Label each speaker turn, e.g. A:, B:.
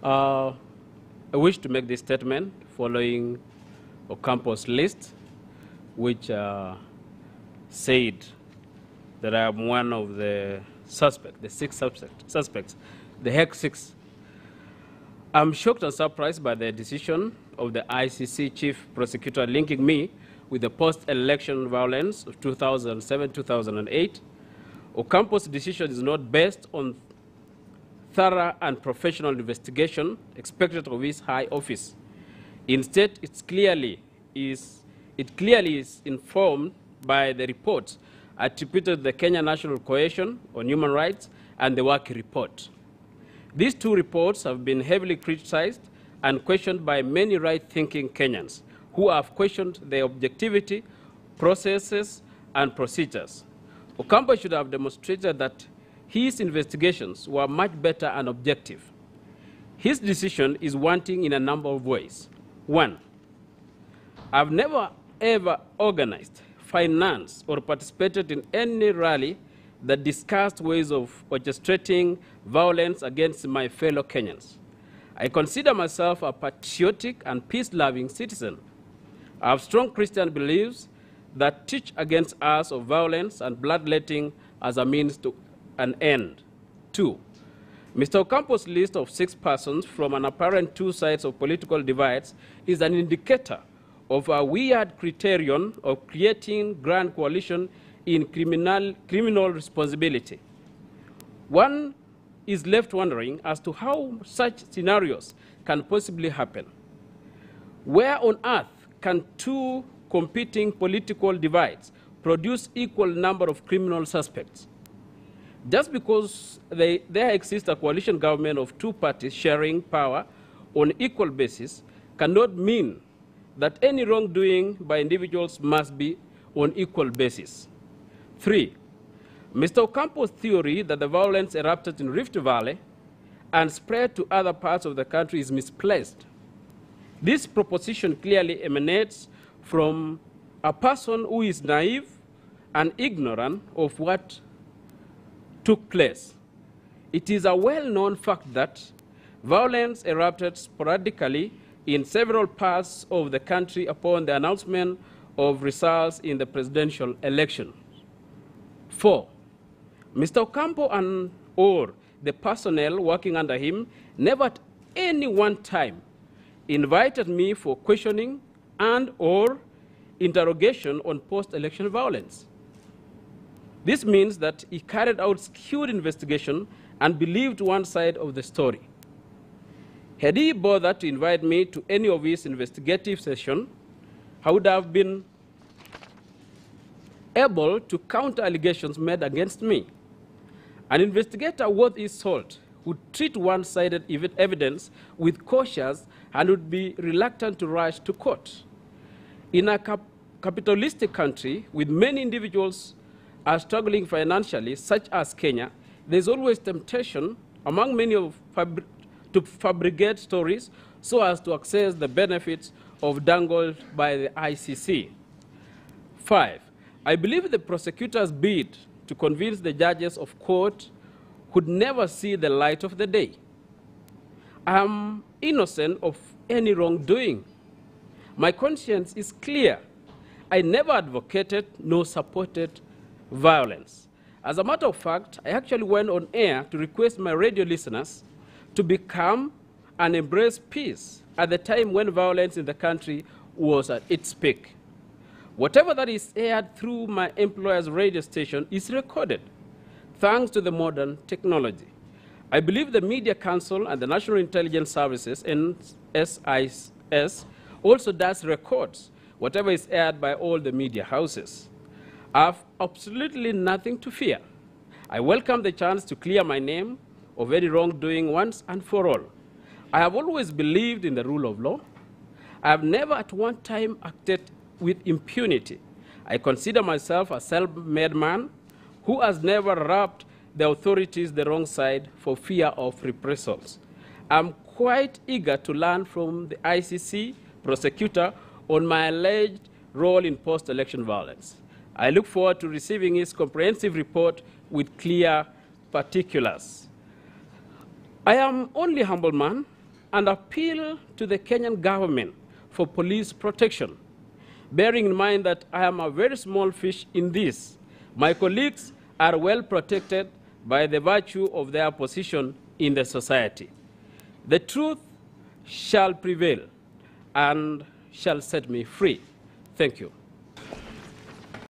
A: I wish to make this statement following Ocampo's list, which said that I am one of the suspects, the 6 suspects, the HEC 6. I'm shocked and surprised by the decision of the ICC Chief Prosecutor linking me with the post-election violence of 2007-2008. Ocampo's decision is not based on thorough and professional investigation expected of his high office. Instead, it clearly is informed by the reports attributed to the Kenya National Coalition on Human Rights and the Waki report. These 2 reports have been heavily criticized and questioned by many right-thinking Kenyans who have questioned the objectivity, processes, and procedures. Ocampo should have demonstrated that his investigations were much better and objective. His decision is wanting in a number of ways. 1, I've never ever organized, financed, or participated in any rally that discussed ways of orchestrating violence against my fellow Kenyans. I consider myself a patriotic and peace-loving citizen. I have strong Christian beliefs that teach against acts of violence and bloodletting as a means to an end. 2, Mr. Ocampo's list of 6 persons from an apparent 2 sides of political divides is an indicator of a weird criterion of creating grand coalition in criminal responsibility. One is left wondering as to how such scenarios can possibly happen. Where on earth can 2 competing political divides produce equal number of criminal suspects? Just because there exists a coalition government of 2 parties sharing power on equal basis cannot mean that any wrongdoing by individuals must be on equal basis. 3, Mr. Ocampo's theory that the violence erupted in Rift Valley and spread to other parts of the country is misplaced. This proposition clearly emanates from a person who is naive and ignorant of what took place. It is a well-known fact that violence erupted sporadically in several parts of the country upon the announcement of results in the presidential election. 4, Mr. Ocampo or the personnel working under him never at any one time invited me for questioning and or interrogation on post-election violence. This means that he carried out skewed investigation and believed one side of the story. Had he bothered to invite me to any of his investigative sessions, I would have been able to counter allegations made against me. An investigator worth his salt would treat one-sided evidence with caution and would be reluctant to rush to court. In a capitalistic country with many individuals are struggling financially, such as Kenya, there's always temptation among many to fabricate stories so as to access the benefits of dangled by the ICC. 5, I believe the prosecutor's bid to convince the judges of court could never see the light of the day. I am innocent of any wrongdoing. My conscience is clear. I never advocated nor supported violence. As a matter of fact, I actually went on air to request my radio listeners to be calm and embrace peace at the time when violence in the country was at its peak. Whatever that is aired through my employer's radio station is recorded, thanks to the modern technology. I believe the Media Council and the National Intelligence Services, NSIS, also does records whatever is aired by all the media houses. I have absolutely nothing to fear. I welcome the chance to clear my name of any wrongdoing once and for all. I have always believed in the rule of law. I have never at one time acted with impunity. I consider myself a self-made man who has never rubbed the authorities the wrong side for fear of reprisals. I'm quite eager to learn from the ICC prosecutor on my alleged role in post-election violence. I look forward to receiving his comprehensive report with clear particulars. I am only a humble man and appeal to the Kenyan government for police protection, bearing in mind that I am a very small fish in this. My colleagues are well protected by the virtue of their position in the society. The truth shall prevail and shall set me free. Thank you.